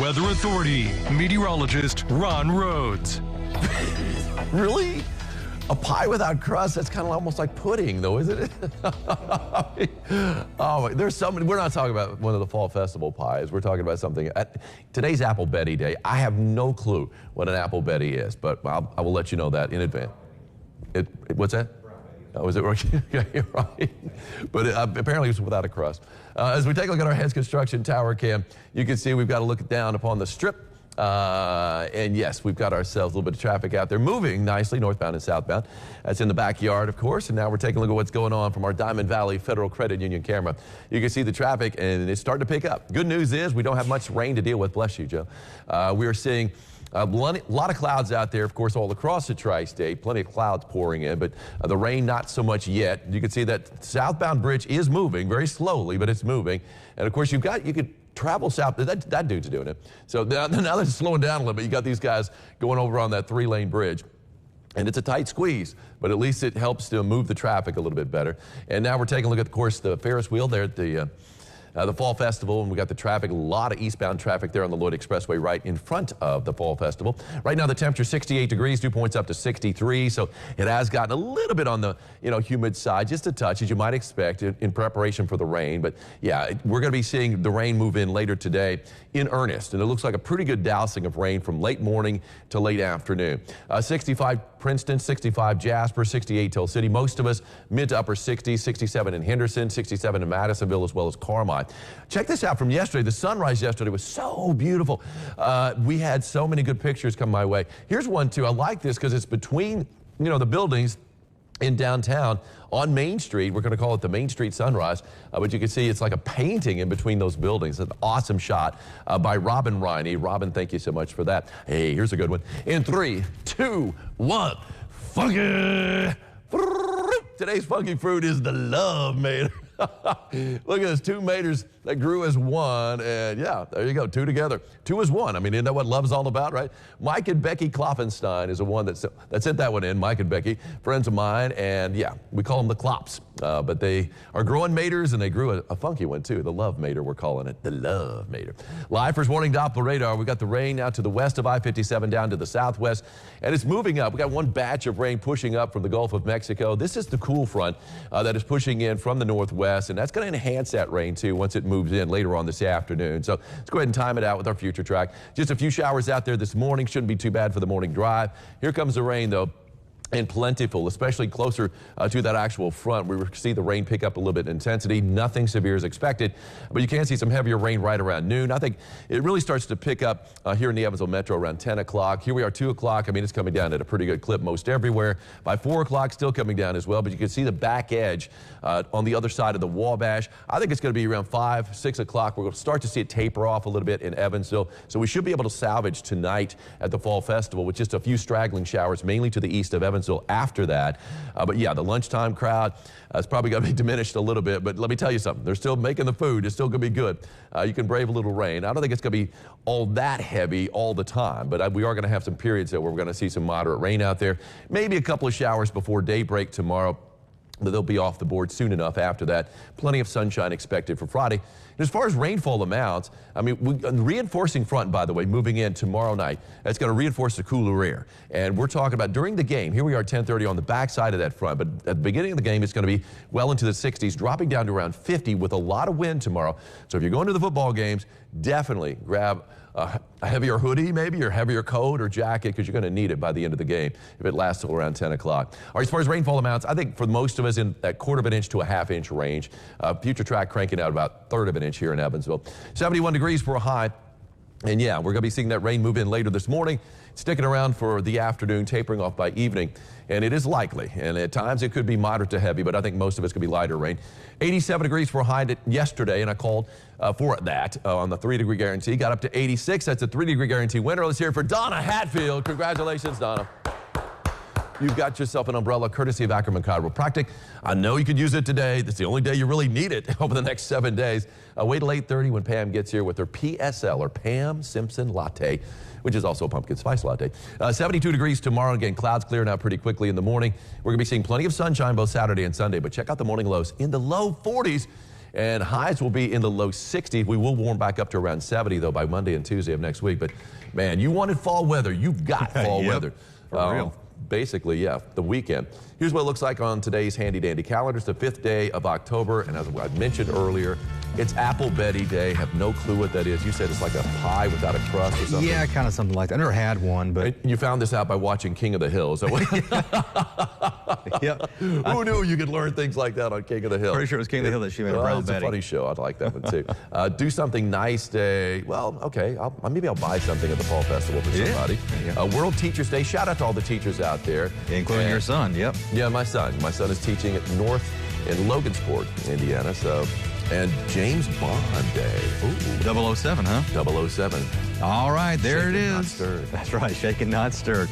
Weather Authority meteorologist Ron Rhodes. Really? A pie without crust? That's kind of almost like pudding, though, isn't it? Oh, there's something. We're not talking about one of the fall festival pies. We're talking about something. Today's Apple Betty Day. I have no clue what an Apple Betty is, but I will let you know that in advance. What's that? Oh, is it working? Okay, right. But apparently it's without a crust. As we take a look at our Heads Construction Tower cam, you can see we've got to look down upon the strip. And yes, we've got ourselves a little bit of traffic out there moving nicely northbound and southbound. That's in the backyard, of course. And now we're taking a look at what's going on from our Diamond Valley Federal Credit Union camera. You can see the traffic and it's starting to pick up. Good news is we don't have much rain to deal with. Bless you, Joe. We are seeing a lot of clouds out there, of course, all across the tri-state. Plenty of clouds pouring in, but the rain not so much yet. You can see that southbound bridge is moving very slowly, but it's moving. And of course, you could travel south. That dude's doing it. So now that it's slowing down a little bit, you got these guys going over on that 3-lane bridge. And it's a tight squeeze, but at least it helps to move the traffic a little bit better. And now we're taking a look at, of course, the Ferris wheel there at the Fall Festival, and we got the traffic, a lot of eastbound traffic there on the Lloyd Expressway right in front of the Fall Festival. Right now the temperature 68 degrees, dew points up to 63, so it has gotten a little bit on the humid side, just a touch as you might expect in preparation for the rain. But yeah, we're going to be seeing the rain move in later today in earnest, and it looks like a pretty good dousing of rain from late morning to late afternoon. 65 Princeton, 65 Jasper, 68 Tell City. Most of us mid to upper 60s, 67 in Henderson, 67 in Madisonville, as well as Carmine. Check this out from yesterday. The sunrise yesterday was so beautiful. We had so many good pictures come my way. Here's one too. I like this because it's between the buildings in downtown on Main Street. We're going to call it the Main Street sunrise, but you can see it's like a painting in between those buildings. It's an awesome shot by Robin Riney. Robin, thank you so much for that. Hey, here's a good one. In 3, 2, 1, funky. Today's funky fruit is the love mater. Look at this, 2 maters that grew as one, and yeah, there you go, 2 together. 2 as 1. I mean, isn't that what love's all about, right? Mike and Becky Kloffenstein is the one that sent that one in. Mike and Becky, friends of mine, and yeah, we call them the Klops. But they are growing maters, and they grew a funky one too, the love mater, we're calling it, the love mater. Live first warning Doppler radar. We got the rain out to the west of I-57 down to the southwest, and it's moving up. We got one batch of rain pushing up from the Gulf of Mexico. This is the cool front that is pushing in from the northwest, and that's going to enhance that rain too once it moves in later on this afternoon. So let's go ahead and time it out with our future track. Just a few showers out there this morning. Shouldn't be too bad for the morning drive. Here comes the rain though. And plentiful, especially closer to that actual front. We see the rain pick up a little bit in intensity. Nothing severe is expected, but you can see some heavier rain right around noon. I think it really starts to pick up here in the Evansville Metro around 10 o'clock. Here we are 2 o'clock. I mean, it's coming down at a pretty good clip most everywhere. By 4 o'clock, still coming down as well, but you can see the back edge on the other side of the Wabash. I think it's going to be around 5, 6 o'clock. We're going to start to see it taper off a little bit in Evansville, so we should be able to salvage tonight at the Fall Festival with just a few straggling showers, mainly to the east of Evansville after that. But yeah, the lunchtime crowd is probably going to be diminished a little bit, but let me tell you something. They're still making the food. It's still going to be good. You can brave a little rain. I don't think it's going to be all that heavy all the time, but we are going to have some periods there where we're going to see some moderate rain out there. Maybe a couple of showers before daybreak tomorrow. But they'll be off the board soon enough after that. Plenty of sunshine expected for Friday. And as far as rainfall amounts, I mean, reinforcing front, by the way, moving in tomorrow night. That's going to reinforce the cooler air. And we're talking about during the game. Here we are at 10:30 on the backside of that front. But at the beginning of the game, it's going to be well into the 60s, dropping down to around 50 with a lot of wind tomorrow. So if you're going to the football games, definitely grab a heavier hoodie maybe, or heavier coat or jacket, because you're going to need it by the end of the game if it lasts till around 10 o'clock. All right, as far as rainfall amounts, I think for most of us in that 1/4 inch to a 1/2 inch range. Future track cranking out about 1/3 of an inch here in Evansville. 71 degrees for a high. And yeah, we're going to be seeing that rain move in later this morning, sticking around for the afternoon, tapering off by evening. And it is likely, and at times it could be moderate to heavy, but I think most of it's going to be lighter rain. 87 degrees for a high yesterday, and I called for that on the 3-degree guarantee. Got up to 86. That's a 3-degree guarantee winner. Let's hear it for Donna Hatfield. Congratulations, Donna. You've got yourself an umbrella courtesy of Ackerman Chiropractic. I know you could use it today. That's the only day you really need it over the next 7 days. Wait till 8:30 when Pam gets here with her PSL, or Pam Simpson Latte, which is also a pumpkin spice latte. 72 degrees tomorrow. Again, clouds clearing out pretty quickly in the morning. We're going to be seeing plenty of sunshine both Saturday and Sunday, but check out the morning lows in the low 40s. And highs will be in the low 60s. We will warm back up to around 70, though, by Monday and Tuesday of next week. But, man, you wanted fall weather. You've got fall Yep, weather. for real. Basically, yeah, the weekend. Here's what it looks like on today's handy-dandy calendar. It's the 5th day of October, and as I mentioned earlier, it's Apple Betty Day. Have no clue what that is. You said it's like a pie without a crust or something. Yeah, kind of something like that. I never had one, but... And you found this out by watching King of the Hill. So Yep. Who knew you could learn things like that on King of the Hill? Pretty sure it was King of the Hill that she made a brown It's Betty. a funny show. I'd like that one, too. Do something nice day. Well, okay, maybe I'll buy something at the Fall Festival for somebody. Yeah. World Teachers Day. Shout out to all the teachers out there. Including your son, yep. Yeah, my son. My son is teaching at North in Logansport, Indiana. So, and James Bond Day. Ooh. 007, huh? 007. All right, there Shaken, it not is. stirred. That's right, shaken, not stirred.